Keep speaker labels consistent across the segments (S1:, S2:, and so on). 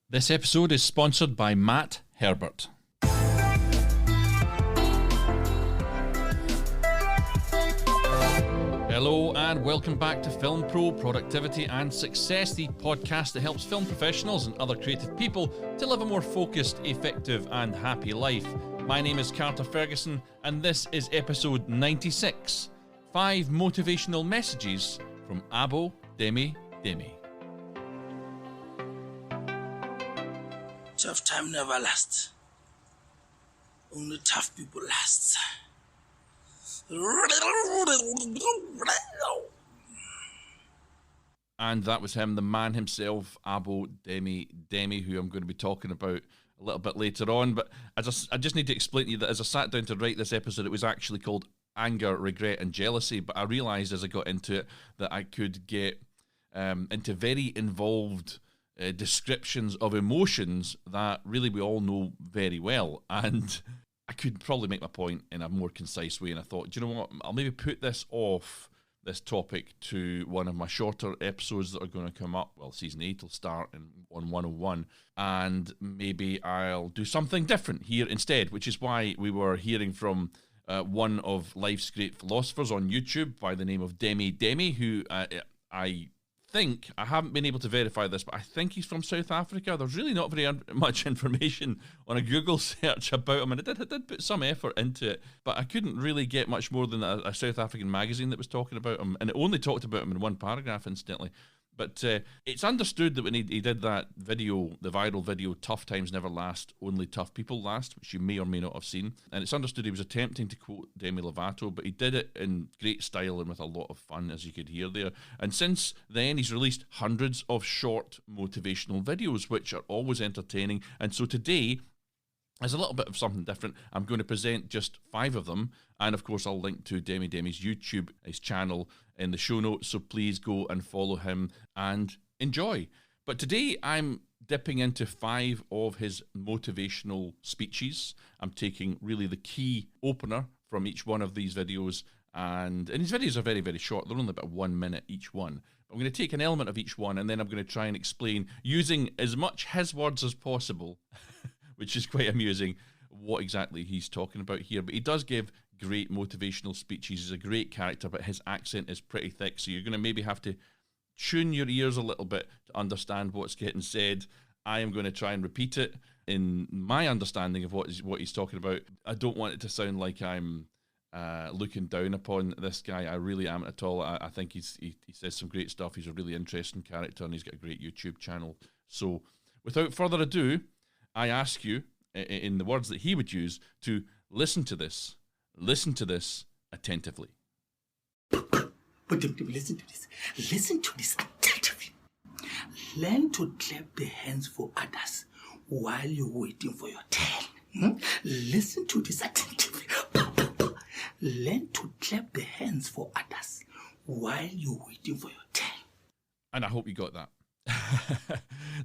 S1: This episode is sponsored by Matt Herbert. Hello and welcome back to Film Pro, Productivity and Success, the podcast that helps film professionals and other creative people to live a more focused, effective and happy life. My name is Carter Ferguson and this is episode 96, 5 motivational messages from Demi Demi.
S2: Tough time never lasts. Only tough people last.
S1: And that was him, the man himself, Demi Demi, who I'm going to be talking about a little bit later on. But I just need to explain to you that as I sat down to write this episode, it was actually called Anger, Regret and Jealousy. But I realised as I got into it that I could get into very involved descriptions of emotions that really we all know very well, and I could probably make my point in a more concise way, and I thought, do you know what, I'll maybe put this topic to one of my shorter episodes that are going to come up. Well, season 8 will start on 101, and maybe I'll do something different here instead, which is why we were hearing from one of life's great philosophers on YouTube by the name of Demi Demi, who I haven't been able to verify this, but I think he's from South Africa. There's really not very much information on a Google search about him, and I did put some effort into it, but I couldn't really get much more than a South African magazine that was talking about him, and it only talked about him in one paragraph, incidentally. But it's understood that when he did that video, the viral video, Tough Times Never Last, Only Tough People Last, which you may or may not have seen, and it's understood he was attempting to quote Demi Lovato, but he did it in great style and with a lot of fun, as you could hear there. And since then, he's released hundreds of short motivational videos, which are always entertaining. And so today, as a little bit of something different, I'm going to present just 5 of them. And of course, I'll link to Demi Demi's YouTube, his channel, in the show notes. So please go and follow him and enjoy. But today, I'm dipping into 5 of his motivational speeches. I'm taking really the key opener from each one of these videos. And his videos are very, very short. They're only about 1 minute each one. I'm going to take an element of each one, and then I'm going to try and explain, using as much his words as possible, which is quite amusing, what exactly he's talking about here. But he does give great motivational speeches. He's a great character, but his accent is pretty thick, so you're going to maybe have to tune your ears a little bit to understand what's getting said. I am going to try and repeat it in my understanding of what he's talking about. I don't want it to sound like I'm looking down upon this guy. I really am at all. I think he says some great stuff. He's a really interesting character, and he's got a great YouTube channel. So without further ado, I ask you, in the words that he would use, to listen to this attentively.
S2: Listen to this attentively. Learn to clap the hands for others while you're waiting for your turn. Listen to this attentively. Learn to clap the hands for others while you're waiting for your turn.
S1: And I hope you got that.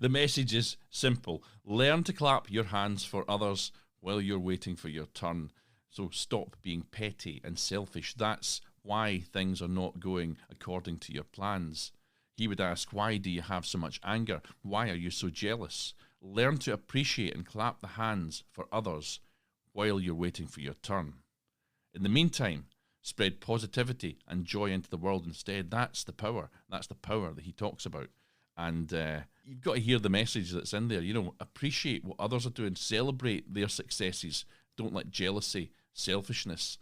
S1: The message is simple. Learn to clap your hands for others while you're waiting for your turn. So stop being petty and selfish. That's why things are not going according to your plans. He would ask, why do you have so much anger? Why are you so jealous? Learn to appreciate and clap the hands for others while you're waiting for your turn. In the meantime, spread positivity and joy into the world instead. That's the power. That's the power that he talks about. And you've got to hear the message that's in there. You know, appreciate what others are doing. Celebrate their successes. Don't let jealousy, selfishness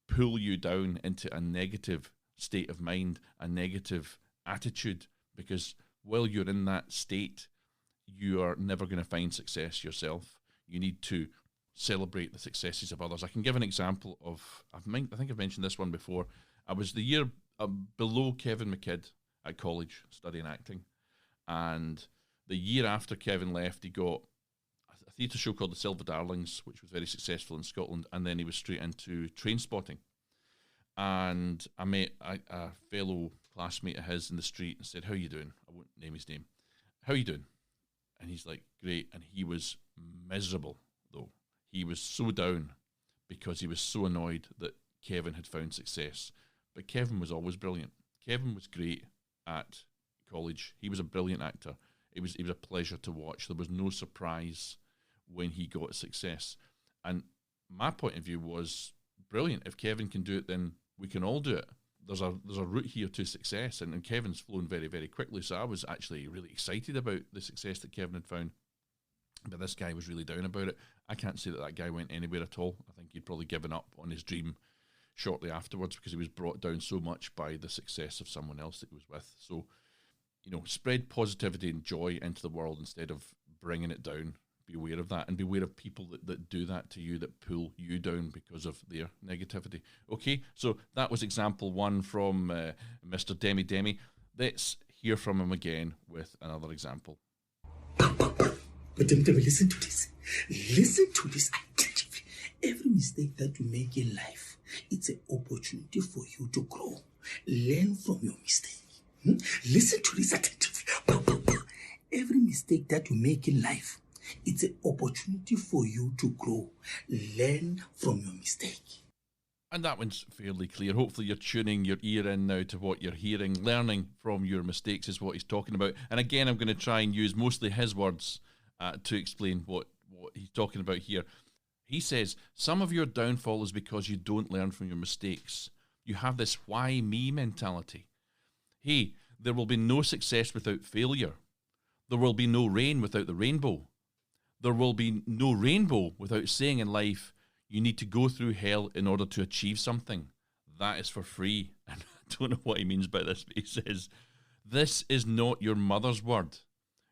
S1: pull you down into a negative state of mind, a negative attitude, because while you're in that state, you are never going to find success yourself. You need to celebrate the successes of others. I can give an example of, I think I've mentioned this one before. I was the year below Kevin McKidd at college studying acting. And the year after Kevin left, he got a theatre show called The Silver Darlings, which was very successful in Scotland, and then he was straight into Train Spotting. And I met a fellow classmate of his in the street and said, "How are you doing?" I won't name his name. "How are you doing?" And he's like, "Great." And he was miserable, though. He was so down because he was so annoyed that Kevin had found success. But Kevin was always brilliant. Kevin was great at college. He was a brilliant actor. It was a pleasure to watch. There was no surprise when he got success. And my point of view was brilliant. If Kevin can do it, then we can all do it. There's a route here to success, and Kevin's flown very, very quickly. So I was actually really excited about the success that Kevin had found. But this guy was really down about it. I can't say that guy went anywhere at all. I think he'd probably given up on his dream shortly afterwards because he was brought down so much by the success of someone else that he was with. So, spread positivity and joy into the world instead of bringing it down. Be aware of that, and beware of people that do that to you, that pull you down because of their negativity. Okay, so that was example one from Mr. Demi Demi. Let's hear from him again with another example.
S2: But listen to this. Listen to this attentively. Every mistake that you make in life, it's an opportunity for you to grow. Learn from your mistake. Listen to this attentively. Every mistake that you make in life, it's an opportunity for you to grow. Learn from your mistake.
S1: And that one's fairly clear. Hopefully you're tuning your ear in now to what you're hearing. Learning from your mistakes is what he's talking about. And again, I'm going to try and use mostly his words to explain what he's talking about here. He says, some of your downfall is because you don't learn from your mistakes. You have this why me mentality. Hey, there will be no success without failure. There will be no rain without the rainbow. There will be no rainbow without saying in life, you need to go through hell in order to achieve something. That is for free. And I don't know what he means by this, but he says, this is not your mother's word.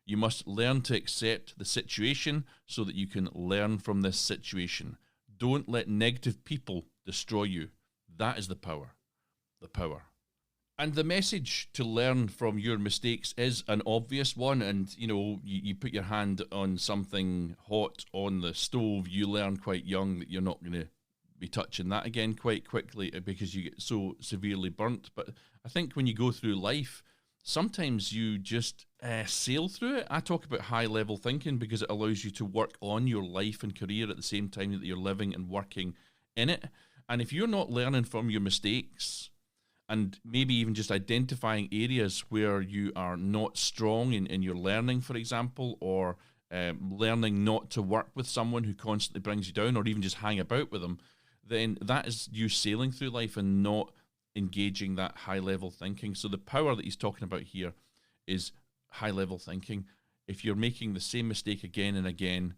S1: You must learn to accept the situation so that you can learn from this situation. Don't let negative people destroy you. That is the power. The power. And the message to learn from your mistakes is an obvious one. And, you put your hand on something hot on the stove, you learn quite young that you're not going to be touching that again quite quickly because you get so severely burnt. But I think when you go through life, sometimes you just sail through it. I talk about high-level thinking because it allows you to work on your life and career at the same time that you're living and working in it. And if you're not learning from your mistakes, and maybe even just identifying areas where you are not strong in your learning, for example, or learning not to work with someone who constantly brings you down, or even just hang about with them, then that is you sailing through life and not engaging that high-level thinking. So the power that he's talking about here is high-level thinking. If you're making the same mistake again and again,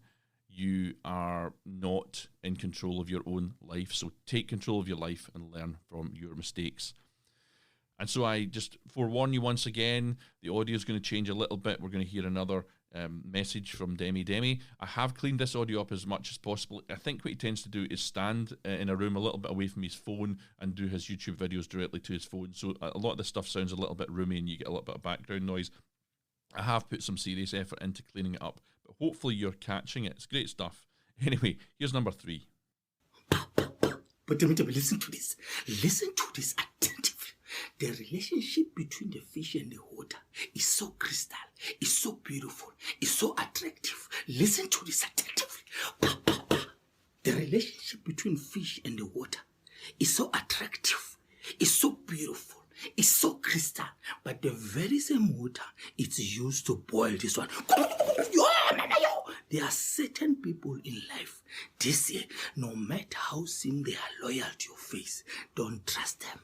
S1: you are not in control of your own life. So take control of your life and learn from your mistakes. And so I just forewarn you once again, the audio is going to change a little bit. We're going to hear another message from Demi Demi. I have cleaned this audio up as much as possible. I think what he tends to do is stand in a room a little bit away from his phone and do his YouTube videos directly to his phone. So a lot of this stuff sounds a little bit roomy and you get a little bit of background noise. I have put some serious effort into cleaning it up, but hopefully you're catching it. It's great stuff. Anyway, here's number 3.
S2: But listen to this. Listen to this attentively. The relationship between the fish and the water is so crystal, is so beautiful, is so attractive. Listen to this attentively. The relationship between fish and the water is so attractive, is so beautiful, is so crystal. But the very same water it's used to boil this one. There are certain people in life, this year, no matter how soon they are loyal to your face, don't trust them.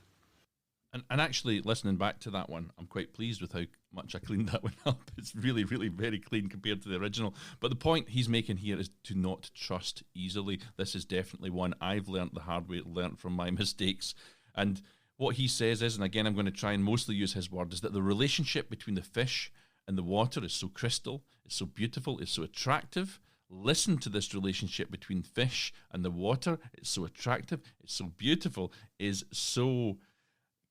S1: And actually, listening back to that one, I'm quite pleased with how much I cleaned that one up. It's really, really very clean compared to the original. But the point he's making here is to not trust easily. This is definitely one I've learnt the hard way, learnt from my mistakes. And what he says is, and again, I'm going to try and mostly use his word, is that the relationship between the fish and the water is so crystal, it's so beautiful, it's so attractive. Listen to this relationship between fish and the water. It's so attractive, it's so beautiful, is so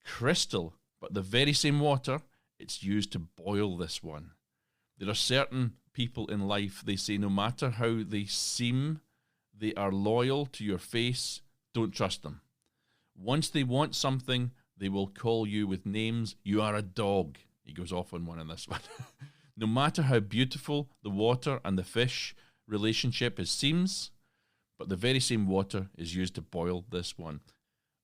S1: crystal, but the very same water, it's used to boil this one. There are certain people in life, they say no matter how they seem, they are loyal to your face, don't trust them. Once they want something, they will call you with names. You are a dog. He goes off on one in this one. No matter how beautiful the water and the fish relationship seems, but the very same water is used to boil this one.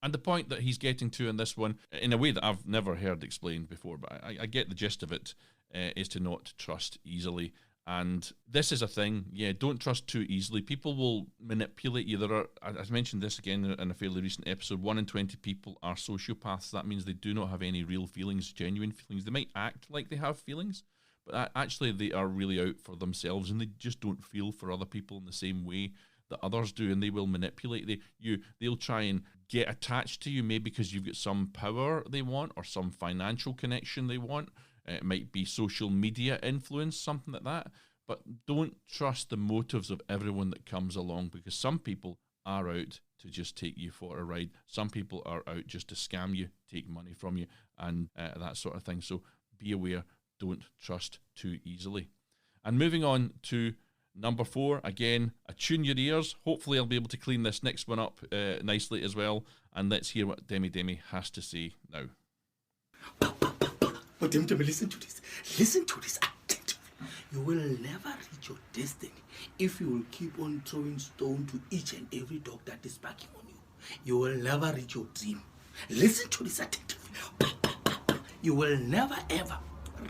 S1: And the point that he's getting to in this one, in a way that I've never heard explained before, but I get the gist of it, is to not trust easily. And this is a thing, don't trust too easily. People will manipulate you. There are, I mentioned this again in a fairly recent episode, 1 in 20 people are sociopaths. That means they do not have any real feelings, genuine feelings. They might act like they have feelings, but actually they are really out for themselves, and they just don't feel for other people in the same way that others do, and they will manipulate you. They'll try and get attached to you, maybe because you've got some power they want or some financial connection they want. It might be social media influence, something like that. But don't trust the motives of everyone that comes along, because some people are out to just take you for a ride. Some people are out just to scam you, take money from you, and that sort of thing. So be aware, don't trust too easily. And moving on to number 4, again, attune your ears. Hopefully I'll be able to clean this next one up nicely as well. And let's hear what Demi Demi has to say now.
S2: But Demi Demi, listen to this. Listen to this attentively. You will never reach your destiny if you will keep on throwing stone to each and every dog that is barking on you. You will never reach your dream. Listen to this attentively. You will never ever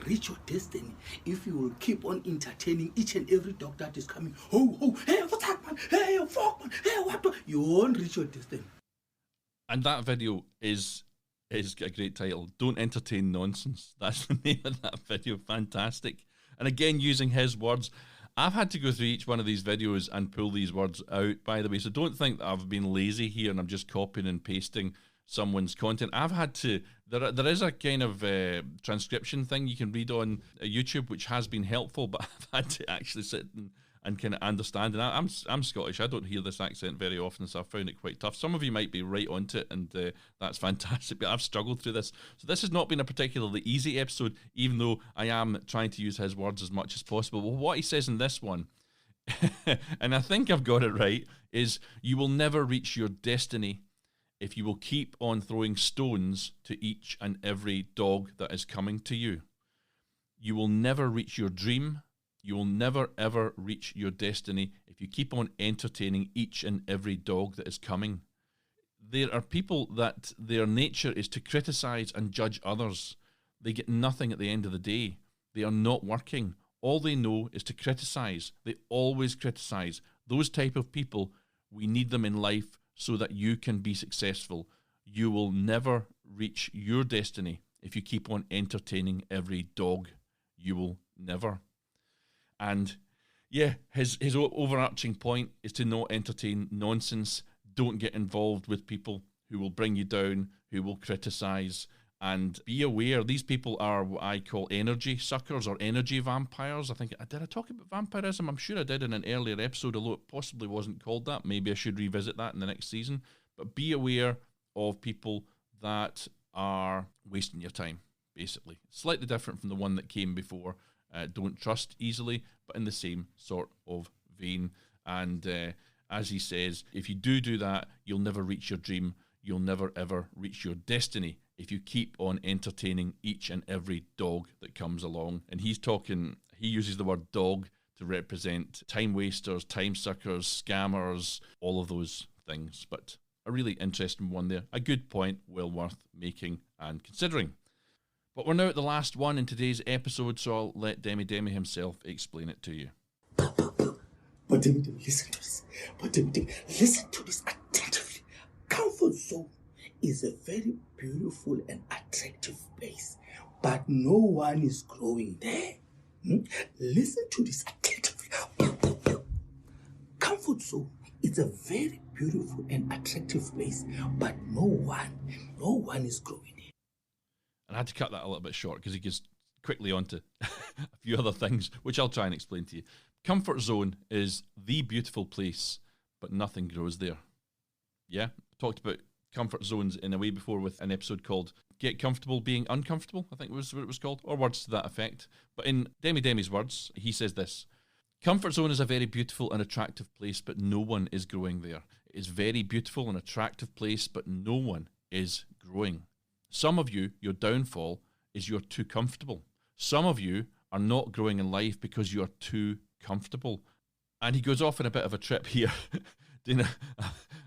S2: reach your destiny if you will keep on entertaining each and every dog that is coming. Oh, hey, what's that, man? Hey, fuck, man. Hey, what? You won't reach your destiny.
S1: And that video is a great title. Don't entertain nonsense. That's the name of that video. Fantastic. And again, using his words. I've had to go through each one of these videos and pull these words out, by the way. So don't think that I've been lazy here and I'm just copying and pasting someone's content. I've had to, there is a kind of transcription thing you can read on YouTube, which has been helpful, but I've had to actually sit and kind of understand. And I'm Scottish. I don't hear this accent very often, so I found it quite tough. Some of you might be right onto it, and that's fantastic, but I've struggled through this. So this has not been a particularly easy episode, even though I am trying to use his words as much as possible. Well, what he says in this one, and I think I've got it right, is you will never reach your destiny if you will keep on throwing stones to each and every dog that is coming to you. You will never reach your dream. You will never, ever reach your destiny if you keep on entertaining each and every dog that is coming. There are people that their nature is to criticize and judge others. They get nothing at the end of the day. They are not working. All they know is to criticize. They always criticize. Those type of people, we need them in life so that you can be successful. You will never reach your destiny if you keep on entertaining every dog. You will never. And yeah, his overarching point is to not entertain nonsense. Don't get involved with people who will bring you down, who will criticize, and be aware these people are what I call energy suckers or energy vampires. Did I talk about vampirism? I'm sure I did in an earlier episode, although it possibly wasn't called that. Maybe I should revisit that in the next season. But be aware of people that are wasting your time, basically. Slightly different from the one that came before. Don't trust easily, but in the same sort of vein. And as he says, if you do that, you'll never reach your dream. You'll never, ever reach your destiny if you keep on entertaining each and every dog that comes along. And he uses the word dog to represent time wasters, time suckers, scammers, all of those things. But a really interesting one there. A good point, well worth making and considering. But we're now at the last one in today's episode, so I'll let Demi Demi himself explain it to you.
S2: But Demi Demi, listen to this. But Demi Demi, listen to this attentively. Comfort zone is a very beautiful and attractive place, but no one is growing there. Listen to this attentively. Comfort zone is a very beautiful and attractive place, but no one is growing there.
S1: And I had to cut that a little bit short because he gets quickly onto a few other things, which I'll try and explain to you. Comfort zone is the beautiful place, but nothing grows there. Yeah, I talked about comfort zones in a way before with an episode called Get Comfortable Being Uncomfortable, I think was what it was called, or words to that effect. But in Demi Demi's words, he says this: comfort zone is a very beautiful and attractive place, but no one is growing there. It is very beautiful and attractive place, but no one is growing. Some of you, your downfall is you're too comfortable. Some of you are not growing in life because you're too comfortable. And he goes off on a bit of a trip here, doing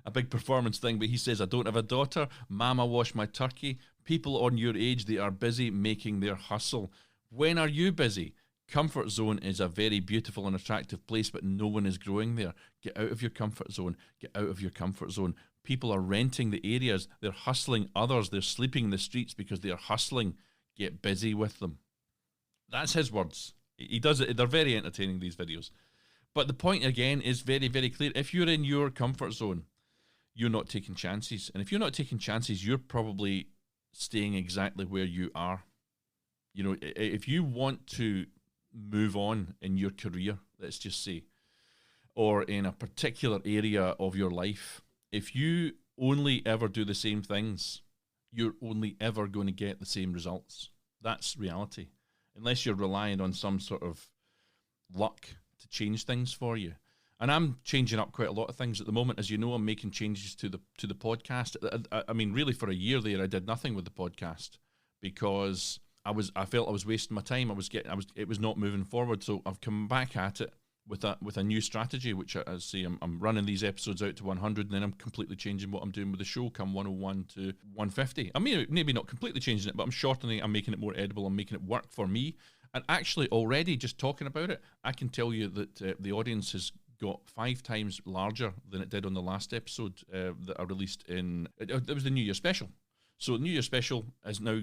S1: a big performance thing, but he says, I don't have a daughter. Mama wash my turkey. People on your age, they are busy making their hustle. When are you busy? Comfort zone is a very beautiful and attractive place, but no one is growing there. Get out of your comfort zone. Get out of your comfort zone. People are renting the areas. They're hustling others. They're sleeping in the streets because they are hustling. Get busy with them. That's his words. He does it. They're very entertaining, these videos. But the point, again, is very, very clear. If you're in your comfort zone, you're not taking chances. And if you're not taking chances, you're probably staying exactly where you are. You know, if you want to move on in your career, let's just say, or in a particular area of your life, if you only ever do the same things, you're only ever going to get the same results. That's reality. Unless you're relying on some sort of luck to change things for you. And I'm changing up quite a lot of things at the moment. As you know, I'm making changes to the podcast. I mean, really, for a year there, I did nothing with the podcast because I felt I was wasting my time. It was not moving forward. So I've come back at it with a new strategy, which I say I'm running these episodes out to 100, and then I'm completely changing what I'm doing with the show come 101 to 150. I mean, maybe not completely changing it, but I'm shortening it. I'm making it more edible. I'm making it work for me. And actually, already just talking about it, I can tell you that the audience has got 5 times larger than it did on the last episode that I released in. It was the New Year special. So the New Year special is now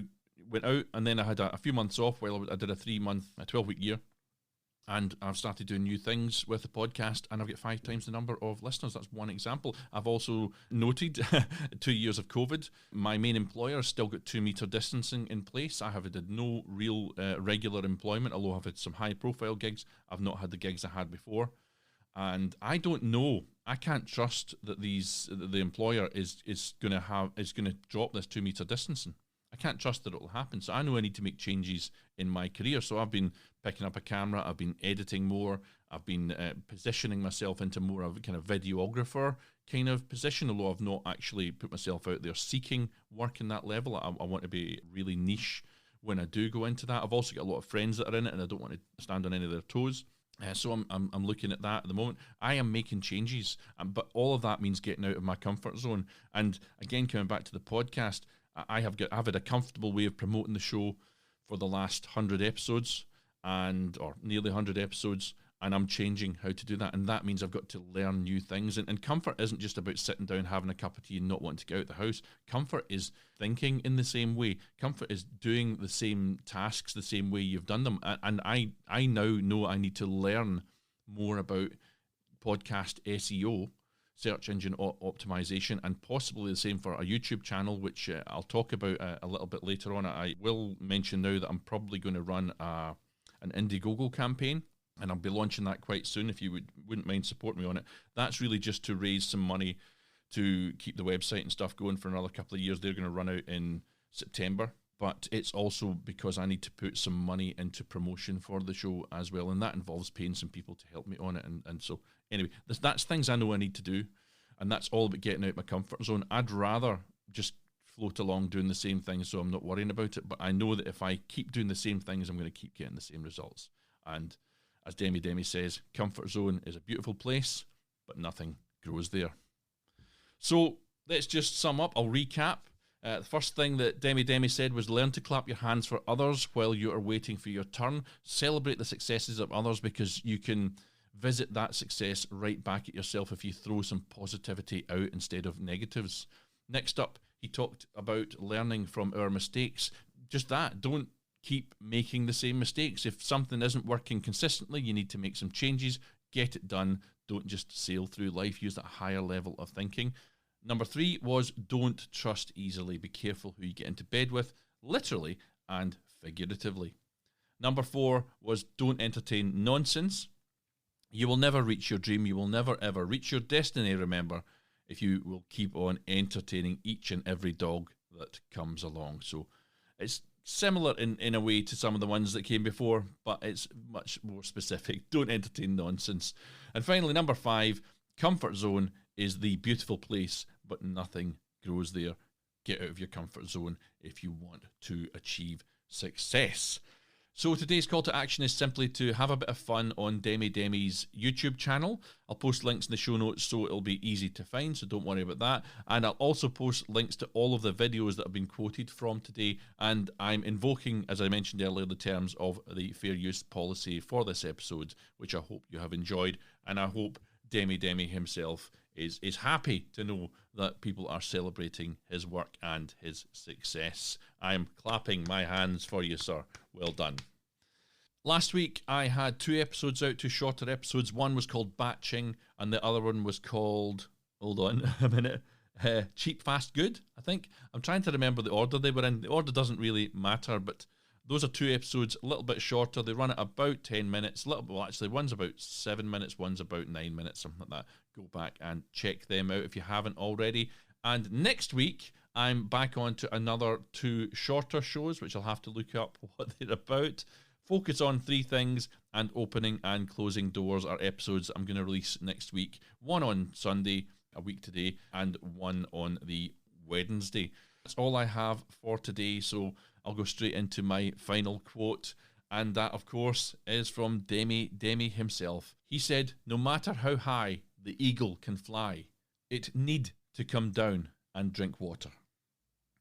S1: went out, and then I had a few months off while I did a 12-week year. And I've started doing new things with the podcast, and I've got 5 times the number of listeners. That's one example. I've also noted 2 years of COVID. My main employer still got 2 meter distancing in place. I have had no real regular employment, although I've had some high profile gigs. I've not had the gigs I had before. And I don't know. I can't trust that the employer is going to drop this 2 meter distancing. I can't trust that it will happen. So I know I need to make changes in my career. So I've been picking up a camera. I've been editing more. I've been positioning myself into more of a kind of videographer kind of position, although I've not actually put myself out there seeking work in that level. I want to be really niche when I do go into that. I've also got a lot of friends that are in it, and I don't want to stand on any of their toes. So I'm looking at that at the moment. I am making changes, but all of that means getting out of my comfort zone. And again, coming back to the podcast, I've had a comfortable way of promoting the show for the last 100 episodes or nearly 100 episodes, and I'm changing how to do that. And that means I've got to learn new things. And comfort isn't just about sitting down, having a cup of tea and not wanting to get out of the house. Comfort is thinking in the same way. Comfort is doing the same tasks the same way you've done them. And I now know I need to learn more about podcast SEO, search engine optimization, and possibly the same for a YouTube channel, which I'll talk about a little bit later on. I will mention now that I'm probably going to run an Indiegogo campaign, and I'll be launching that quite soon. If you wouldn't mind supporting me on it, that's really just to raise some money to keep the website and stuff going for another couple of years. They're going to run out in September, but it's also because I need to put some money into promotion for the show as well, and that involves paying some people to help me on it. And so anyway, that's things I know I need to do, and that's all about getting out my comfort zone. I'd rather just float along doing the same things so I'm not worrying about it, but I know that if I keep doing the same things, I'm going to keep getting the same results. And as Demi Demi says, comfort zone is a beautiful place, but nothing grows there. So let's just sum up. I'll recap. The first thing that Demi Demi said was learn to clap your hands for others while you are waiting for your turn. Celebrate the successes of others, because you can visit that success right back at yourself if you throw some positivity out instead of negatives. Next up, he talked about learning from our mistakes. Just that. Don't keep making the same mistakes. If something isn't working consistently, you need to make some changes, get it done. Don't just sail through life. Use that higher level of thinking. Number 3 was don't trust easily. Be careful who you get into bed with, literally and figuratively. Number 4 was don't entertain nonsense. You will never reach your dream. You will never, ever reach your destiny, remember, if you will keep on entertaining each and every dog that comes along. So it's similar in a way to some of the ones that came before, but it's much more specific. Don't entertain nonsense. And finally, number 5, comfort zone is the beautiful place, but nothing grows there. Get out of your comfort zone if you want to achieve success. So today's call to action is simply to have a bit of fun on Demi Demi's YouTube channel. I'll post links in the show notes so it'll be easy to find, so don't worry about that. And I'll also post links to all of the videos that have been quoted from today. And I'm invoking, as I mentioned earlier, the terms of the fair use policy for this episode, which I hope you have enjoyed. And I hope Demi Demi himself is happy to know that people are celebrating his work and his success. I am clapping my hands for you, sir. Well done. Last week, I had 2 episodes out, 2 shorter episodes. One was called Batching, and the other one was called, hold on a minute, Cheap, Fast, Good, I think. I'm trying to remember the order they were in. The order doesn't really matter, but those are 2 episodes, a little bit shorter. They run at about 10 minutes. Well, actually, one's about 7 minutes, one's about 9 minutes, something like that. Go back and check them out if you haven't already. And next week, I'm back on to another 2 shorter shows, which I'll have to look up what they're about. Focus on 3 things, and opening and closing doors are episodes I'm going to release next week. One on Sunday, a week today, and one on the Wednesday. That's all I have for today, so I'll go straight into my final quote, and that, of course, is from Demi Demi himself. He said, "No matter how high the eagle can fly, it need to come down and drink water."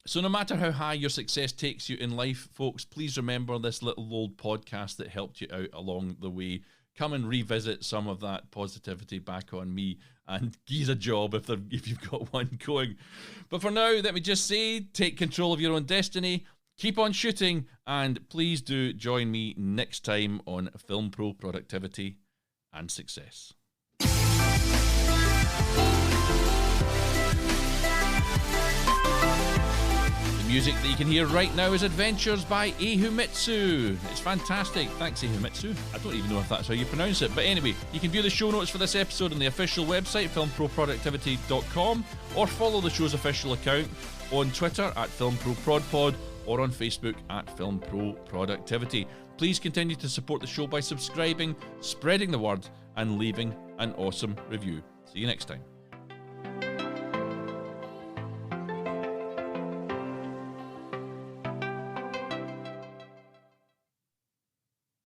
S1: So no matter how high your success takes you in life, folks, please remember this little old podcast that helped you out along the way. Come and revisit some of that positivity back on me and give a job if you've got one going. But for now, let me just say, take control of your own destiny, keep on shooting, and please do join me next time on Film Pro Productivity and Success. Music that you can hear right now is Adventures by Himitsu. It's fantastic. Thanks, Himitsu. I don't even know if that's how you pronounce it. But anyway, you can view the show notes for this episode on the official website, filmproproductivity.com, or follow the show's official account on Twitter at FilmProProdPod or on Facebook at FilmProProductivity. Please continue to support the show by subscribing, spreading the word, and leaving an awesome review. See you next time.